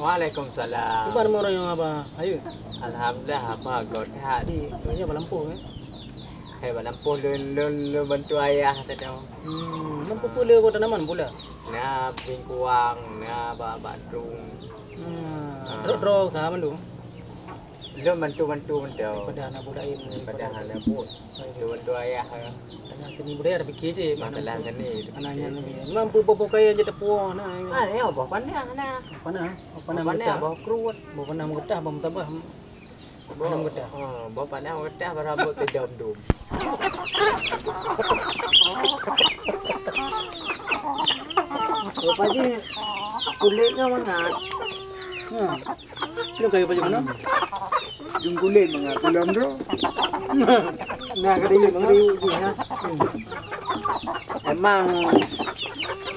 Waalaikumsalam. Bukan orang yang apa? Ayo. Alhamdulillah apa godha Di, ini apa lampu kan? hai lampu lun bantu ayah tadi. Lampu pula kau tanaman pula. Na bingkuang, na batung. Rok sama dong. Lun bantu mentu. Pada anak budak ini. Pada anak bu. Bantu ayah. Anak seni budaya ada fikir je. Masalah seni. Anaknya ni. Mampu bobo kaya je tepuan. Ni apa pandang na? Panah bawa keruat. Bawa panah mengetah, bawa mutabah. Panah mengetah. Bawa panah mengetah berabot ke dom. Apa je kulitnya mangat. Kira kayu baju mana? Jung kulit mangat kulam tu. Nah, keriu je ya. Emang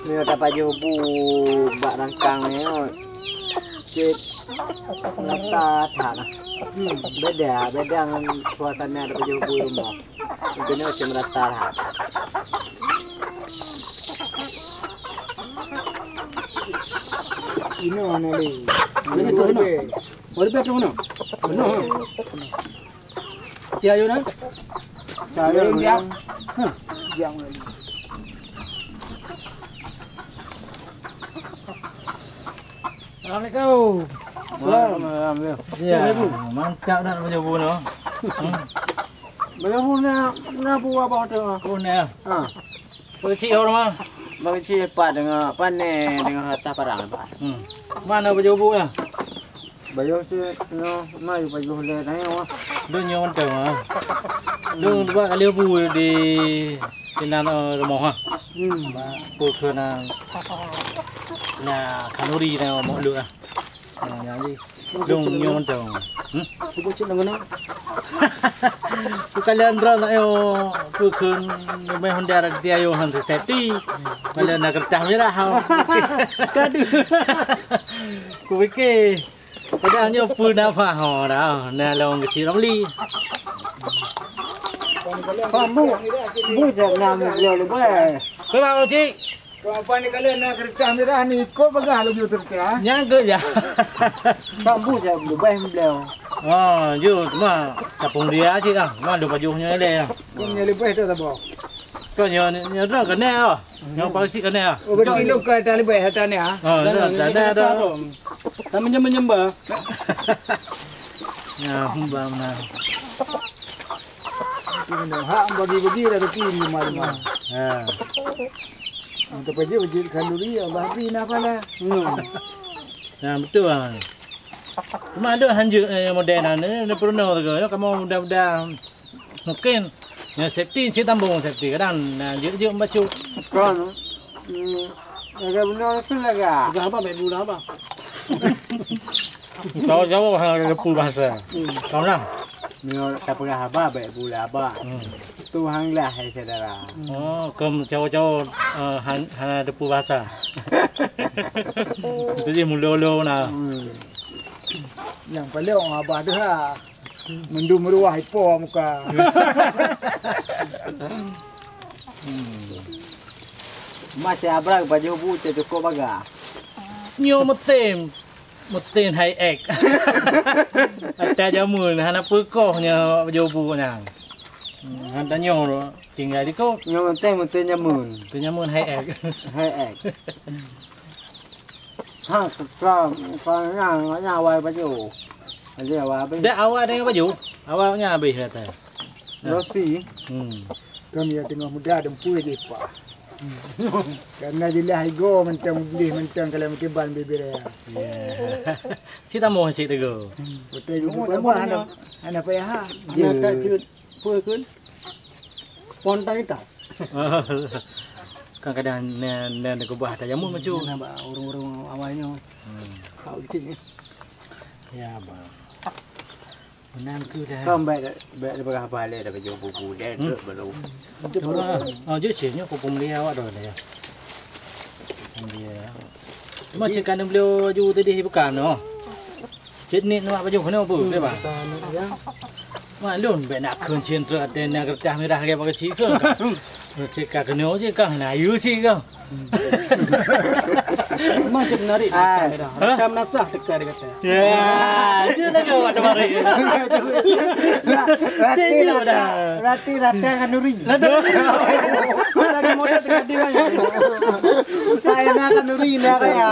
ni dapat jobu bak rangkang ni. Cik nata tanah. Beda dengan suasana dapat jobu rumah. Mungkin ni macam rata lah. Ini mana ni? Mana tu mana? Boleh betul mana? Mana? Dia ayo nak? Saya yang yang Assalamualaikum. Alhamdulillah. Ya, mantap dah macam bu no. Berapa nak buat apa tu? Punya. Percik orang mah. Bagi cepat dengan panen dengan harta parang pak. Mana baju bu ya? Baju tu no mai baju le nai wah. Dunia mantap ah. Dung dua kali bu di nan rumah ah. Bu kena kalori na mau lu ah. Yang ni. Dung nyo mantap. Bu cik nang mana? Kalian berang ayo pukun mai Honda dia ayo han safety. Malah nak kertas merah. Kadu. Ku fikir padahal ni pun apa ha dah. Nah long kecil ramli. Bu jangan nak le boleh. Kau mau cik? Apa ni kalian nak kerja merah ni kau bagah lu tertia. Yang ke ya? Bu jangan boleh beliau. Oh, you cuma kapung dia cik ah. Mana ada bajunya le. Ini lebih tu tak boleh. Kau nyo dah kena ah. Nyo polisi kena ah. Oh betul lu ke tali lebih hata ni ah. Dah. Kami nyembah. Ya, hamba mana. Ini hak bagi dah tu ni malam. Ha. Untuk baju kalori Allah beri apa lah. Nah, betul ah. Cuma ada hanjur modern ni pernah tu ke. Kamu mudah-mudah mungkin ya safety cik tambung safety kadang je baca. Kan. Ada benar tu lah. Bukan apa main bola apa. Jauh-jauh hang lepu bahasa. Kau nak? Ni tak pernah apa baik bola apa. Tuhan lah hai saudara. Oh, kem jauh-jauh hang lepu bahasa. Itu je mulu-mulu nah. Yang paling orang abah tu ha. Mendu meruah ipo muka. Masih abrak baju bu cukup baga. Nyo metin high egg. Ada jamun hana pekohnya baju nya. Hana nyo tinggal di ko. Yang penting nyamun. Tu nyamun high egg. Hai. Ha, kalau yang awal baju. Ada awal apa? Dah awal dengan baju. Awalnya habis kata. Roti. Kami yang tengah muda dempu je pak. Karena jelah ego mentang kalau mungkin ban bibir ya. Cita mau cik tego. Betul juga. Anak payah. Dia tak cut. Pukul. Spontanitas. Kadang-kadang nen aku buat ada jamu macam. Nampak orang-orang awalnya. Kau cik. Ya bang. Menang tu dah. Kau baik daripada balik dah baju bubu dah belum. Cuma, je ciknya kupung dia awak dah ya. Dia. Cuma cik kan beliau baju tadi bukan oh. Cik ni nak baju kena apa? Dia bang. Malun baik nak kencing tu ada nak kertas merah ke pakai cik ke? Cik kan kena cik kan, nak you cik kan. Macam menarik dah. Rakam nasah dekat dia kata. Ya, je lagi awak dah mari. Ceju dah. Rati kan nuri. Lagi modal dekat dia kan. Saya nak kan nuri dah kaya.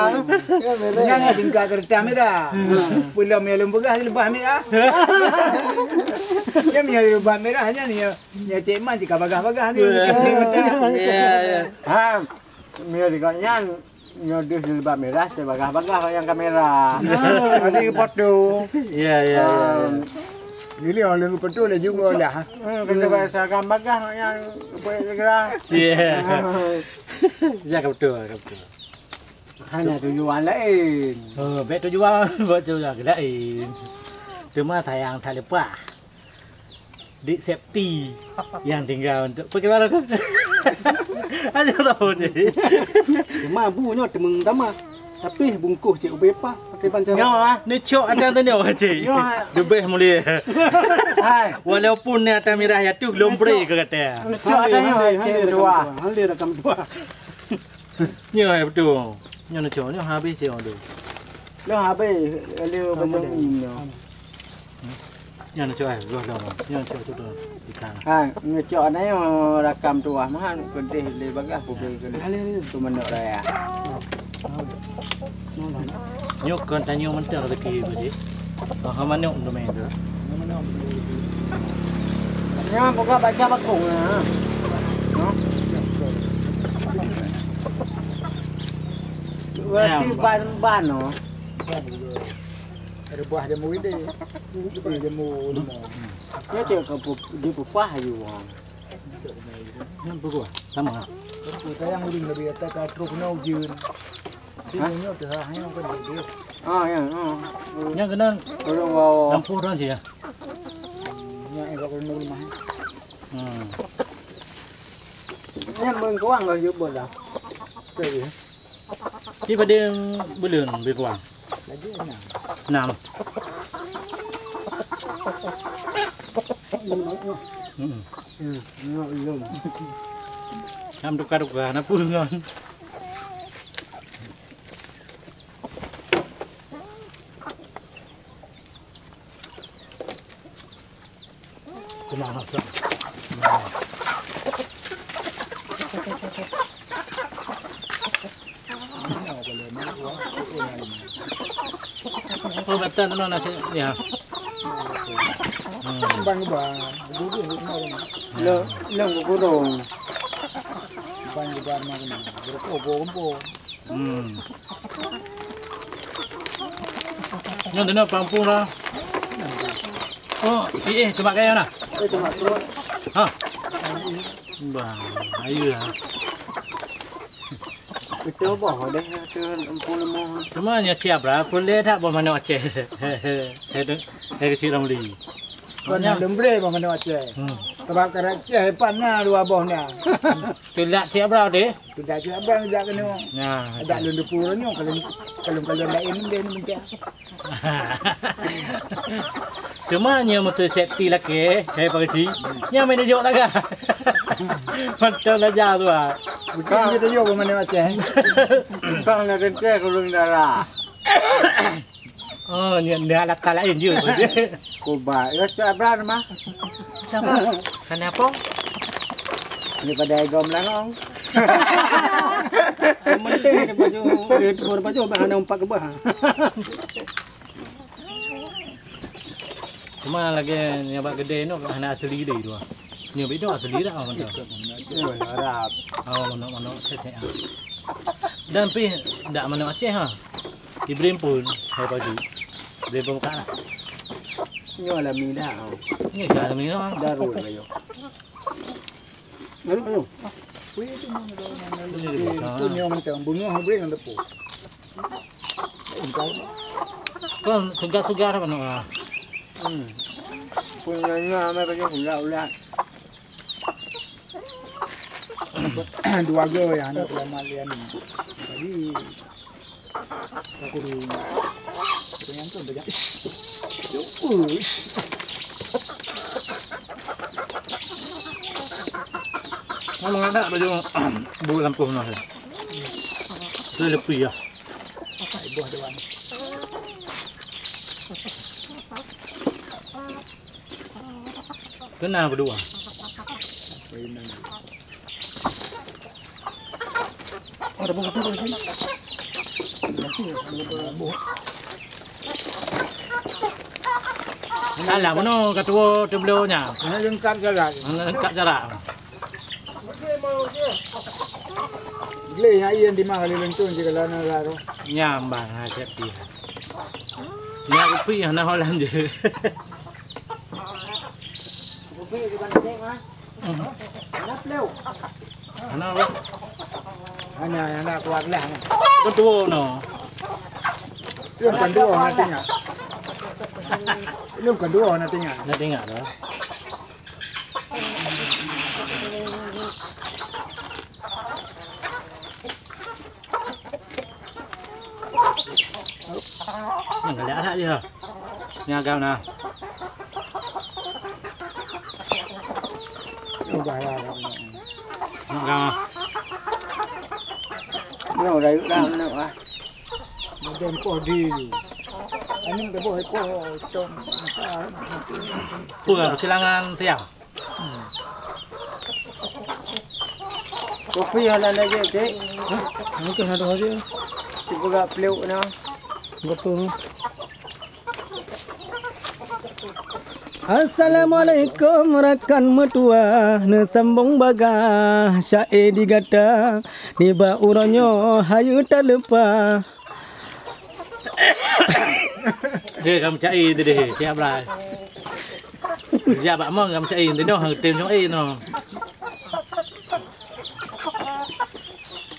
Jangan tinggal kereta merah. Pulau melum begah lebah merah. Dia punya lebah merah hanya ni. Dia cik man jika bagah-bagah ni. Ya. Ha. Mia dikanya nyodih di lebah merah, bagah-bagah yang kamera. Nanti foto. Ya. Ini orang lu betul lah juga lah. Kita bahasa bagah yang boleh segera. Ya betul. Hanya tujuan lain. Oh, bet tujuan buat tujuan lain. Cuma tayang tak lupa. Di safety yang tinggal untuk bagaimana tu? Aja tahu je. Mabunya temeng tama. Tapi bungkus cik ubepa pakai panjang. Nyo ni cok ada tu nyo cik. Lebih mulia. Hai. Walaupun ni atas merah ya tu lombre ke kata. Cok ada yang dua. Hal rakam dua. Nyo betul. Nyo ni cok nyo habis je orang tu. Lo habis lu betul ni. Nyo ni cok luar dah. Nyo cok tu tu ikan. Ha, ngecok ni rakam tuah mah kedih le bagah putih ke. Tu menok raya. Nyo kan tanya mentah lagi tu je. Ah mana tu main tu. Nya buka baca bakung ah. Berarti ban no. Ada buah jamu ini. Buah jamu lemon. Dia dia ke di pupah you. Nyo buku sama. Kita yang uring lebih atas truk nau jun. Ini tu hanya kan dia. Ah ya. Nyo kena Orang bawa. lampu dah je. Nya yang kau nau rumah. Nya mừng kuang rồi you boleh. Okey. Ki pada belum berkuang. Lagi enam. 6. Belum. Nam tukar-tukar na pun ngon. Kumang nak. Oh betul tu nasi ya. Bang bang, duduk di mana? Lo kurung. Bang bang mana? Berkobo-kobo. Nyo tu nak pampung lah. Oh, cuma kaya na. Cuma turun. Ha. Bang, ayu lah. Kita bawa deh turun 45. Cuma nya siap lah. Boleh tak bawa mana Aceh. He si Ramli. Kau nak lembre mana Aceh? Sebab kerana Aceh panah dua bohnya. Pilak siap lah deh. Tidak siapa yang tidak kena. Nah, Ada lundu puranya kalau lain dia ni mencak. cuma nya motor safety lagi. Saya pakai nya main jauh tak kah? Mantap lah jauh tu ah. Bukan kita juga mana Aceh. Kang nak kena kurung darah. Oh, nya ada alat lain juga. Kuba. Ya siapa mah? Siapa? Kenapa? Daripada gom langong. Penting dia baju bahan umpak ke bah. Cuma lagi nyabak gede no anak asli dia tu. Nya bedo asli dah orang tu. Arab. Oh, mana Aceh. Dan pi dak mana Aceh ha. Ibrahim pun saya pagi. Dia buka lah. Nyo lah mina. Ni cara ni lah. Darul bayo. Lalu. Wih itu mana tu nyong macam bunga habis dengan tepuk. Kan segar-segar mana? Punya mai bayo ulah. Dua go yang anak lama lian. Jadi aku dulu. Yang tu banyak. Kalau ada baju bu lampu nak. Tu lebih ya. buah doang. Kena berdua. Mainan. Ada buah tu sini. Alah mana ketua tebelnya. Ana lengkap jalan. Lengkap jarak. Beli yang di mana lencun je kalau nak garu. Nyambang hasil dia. Nya rupi hana holan je. Rupi di mana ni mah? Nak leu. Hana apa? Hanya yang nak kuat lah. Ketua no. Itu kedua nantinya. Itu kedua nantinya. Nak tengok dah. Yang kali ada je. Ni agak nah. Itu bahaya. Agak. Nó đây đang nữa à? Đêm có đi. Anh nhưng cái bôi có trong. Pura silangan tiang. Kopi halan aja cek. Mungkin ada aja. Tiba gak peluk no. Betul. Assalamualaikum rakan mertua ne sambung baga syair digata niba uronyo hayu tak lupa. Hei kamu cai tu deh, siap lah. Ya bak mong kamu cai tu noh, tim trong ai noh.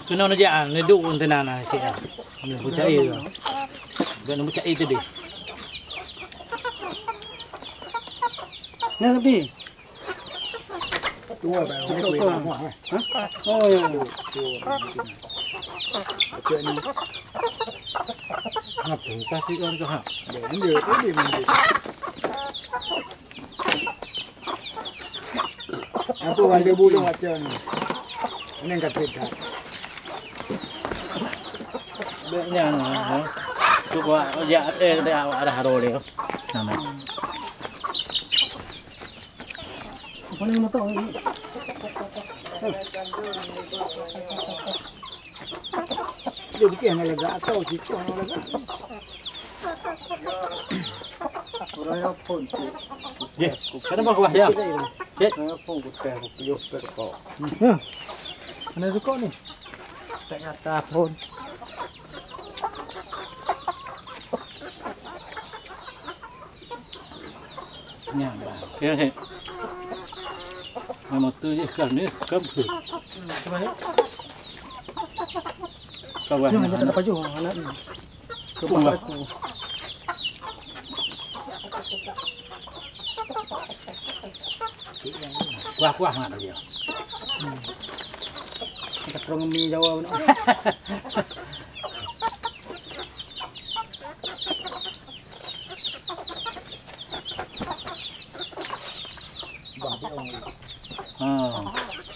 Kena nak jangan, ni duk untuk nana cik. Ni pun cai tu. Bukan nak cai tu deh. Nah tapi Tua dah. oh ya. Cek ni. Apa pasti orang tu ha. Dia tu dia mandi. Apa wanda bulu macam ni? Ini kat kita. Beknya noh. Cuba ya dia ada haro dia. Nama. Apa ni mata ni? Dia bikin hanya lega atau situ hanya lega. Orang pun cek. Ye, kenapa kau ya? Cik. Orang pun bukan kopi berkok. Mana rekod ni? Tak nyata pun. Nya. Kira cik. Nama tu je kan ni, kamu. Kawan. Jangan ada baju anak ni. Kebuah. Kuah-kuah mana dia? Kita perlu mi Jawa benar.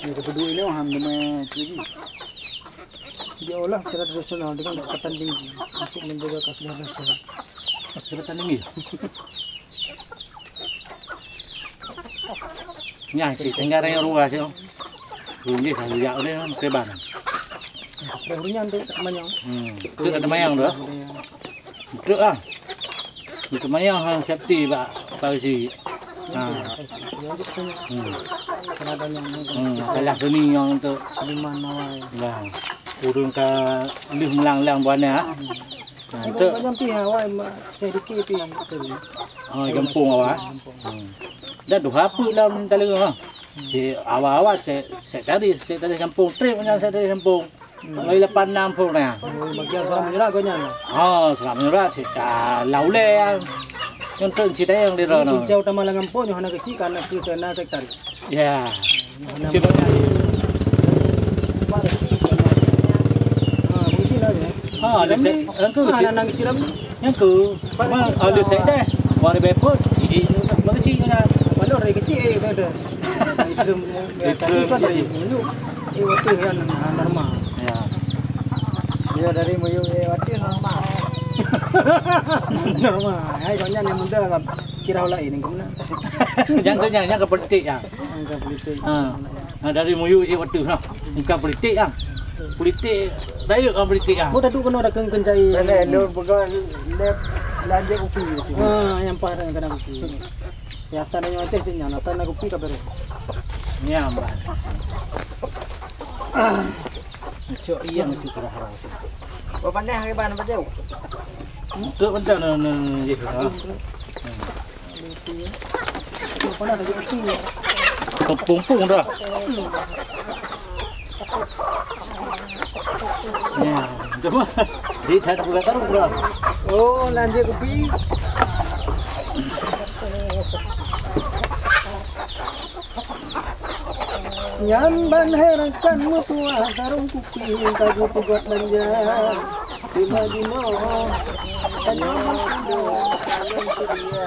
Ini kedua ini ham nama lagi. Dia olah secara tradisional dengan kecepatan tinggi untuk menjaga keaslian rasa. Kecepatan tinggi. Nhà chỉ thành ra đây rùa chứ không? Rùa như thằng dạo đấy nó cây bàn. Barunya tu tak banyak. Trước ada mayang nữa. Trước ah. Itu mayang hang safety pak gì. Kadang yang Kalah seni yang tu. seniman nawai. Lah. Urung ka lih melang-lang buana ah. Itu macam pi awak jadi pi tu. Kampung awak. Dah 2 apa lah dalam ah. Si awak-awak saya tadi kampung trip punya saya dari kampung. Ngay 86 pun nè. Bagian salam menyerah kau nyan. Salam menyerah si lau le. Yang tu si dah yang di rono. Jauh tamalang kampung yang nak kecil kan ke sana sektor. Ya. Si dah. Mungkin lah ya. Dia set. Angku si. Anak kecil lắm. Angku. Dia set dah. Baru bepot. Ini kecil nya. Kalau dari kecil tu ada. Itu biasa kan dari dulu. Itu yang normal. Ya. Dia dari Muyu Wati normal. Normal. Hai banyak yang muda kan kira ulah ini kemana? Yang ke politik ya. Angka politik. Dari Muyu waktu nah. Bukan politik ah. Politik daya kan politik ah. Kau dah kena ada kencai. Boleh lu pegang lanjut kopi. Yang parah kena kopi. Ya tanahnya macam cinya, tanah kopi kabar. Nyambah. Cok iya macam tu dah. Kau pandai hari ban apa jauh? Tu betul je ha. Kau pernah ada kopi? Pung-pung dah. Ya, cuma di tak pula taruh dah. Oh, lanjut kopi. Nyamban herakan mutua tarung kupi kagu tugot banja di Madino tanyaman do kalon sedia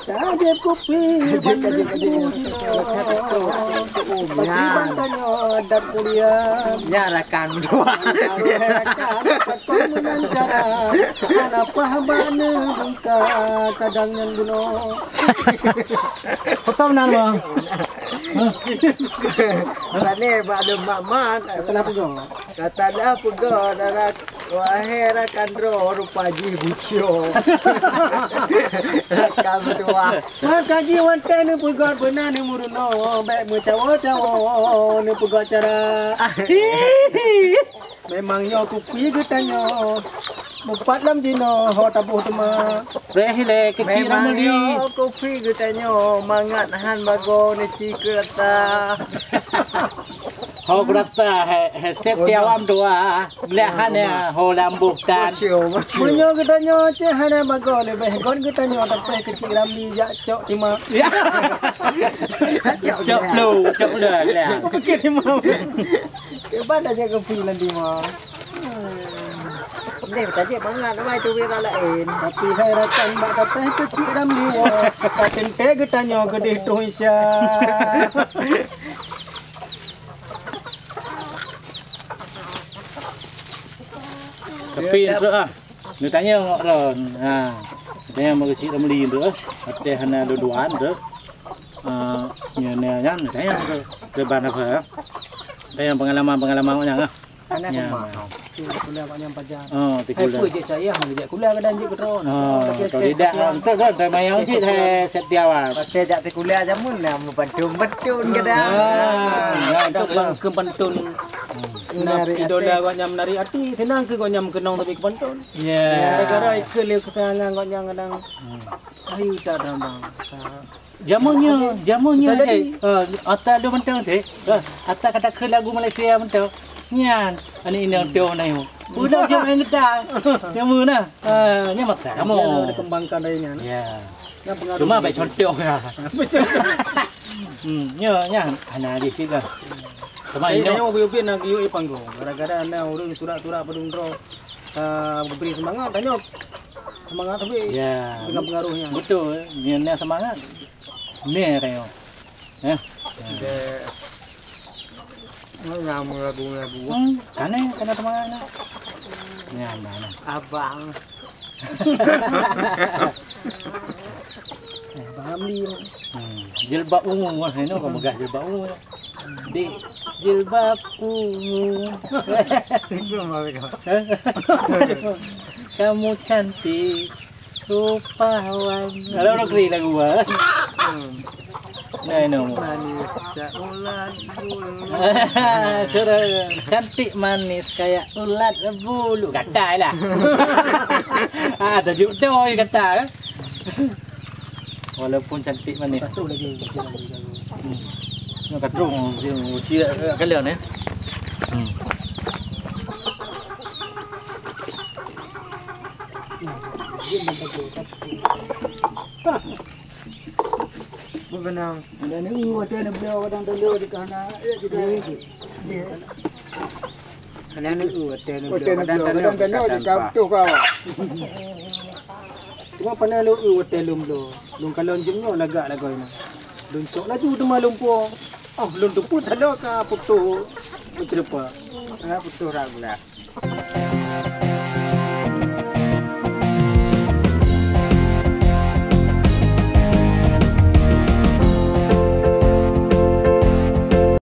Kaje kopi bantanyo dan kuliah Nyarakan dua. Kau menancara Kenapa bana buka kadang yang buno Kau benar bang. Tadi ada mak-mak. Kenapa kau? Katalah pegawai darat wahai rakan ro rupaji bucio. Rakam dua. Maka jiwan tenu pugot benar ni muruno baik mencawo-cawo ni pugot cara. Memangnya aku pergi getanyo. Mumpat lam dino ho tabuh tema. Rehile kecil ramli. Memang kopi getanyo mangat han bago ni cikerta. Ho berata he setiawam doa. Belahan ya ho lambuh dan. Punyo getanyo cehana bago lebih gon getanyo tapi kecil ramli jak cok tema. Cok lu lah. Fikir tema. Kebananya kopi nanti mah. Ini tadi mangat mai tu wira lain. Tapi harapan mak dapat kecil ramli wa. Katen te getanyo gede tu isya. Tapi itu ah. Dia tanya ngok ron. Ha. Tanya mau kecil ramli tu. Ate hana duduan tu. Nyan tanya tu ban apa. Tanya pengalaman orang ah. Anak mau. Kuliah banyak pajar. Oh, Kuliah je saya hang kuliah kadang je ketron. Oh, kalau tidak untuk kan mayang cik setiawan. Pasal jak kuliah jamun lah betun kadang. Ada kepantun. Nari idola kau nyam nari hati, tenang ke kau nyam kenong tapi kepantun. Ya. Gara-gara ikut kesayangan kau nyam kadang. Ayu tak drama. Jamunya atas lu mentang je. Atas kata ke lagu Malaysia mentang. Nyan, ani ini orang na yo. Udah jom yang kita. Jamu na. Nya mata kamu. Ada kembangkan darinya. Ya. Yang pengaruh. Cuma baik contoh ya. Nya ana di sini. Cuma ini. Saya mau biar nak yuk panggung. Gara-gara anda urung surat-surat pedundro. Beri semangat, tanya semangat tapi dengan pengaruhnya. Betul, nya semangat. Ni rayo. Ya. Ngam lagu-lagu. Kana semangatnya. Ya, mana. Abang. Ambil. Jilbab ungu ini kau megah jilbab ungu. Di jilbab ungu. Kamu cantik rupawan. Kalau nak kiri lagu ah. Nah, nombor. Manis ulat bulu. Sudah cantik manis kayak ulat bulu. Kata lah. Ada juga tu kata. Walaupun cantik manis. Satu lagi. Nó cắt rụng chia cái lửa này. Bebenang. Ada ni ada beliau kadang beliau di kana di Kena nak hotel ni. Hotel ni kadang tanya cakap tu kau. Cuma pandai lu hotel lu. Lu kalau jemnya lagak lah kau ni. Lu cok laju tu malum po. Oh, lu tu pun tak ada ka foto. Bercerita. Enggak butuh ragu lah.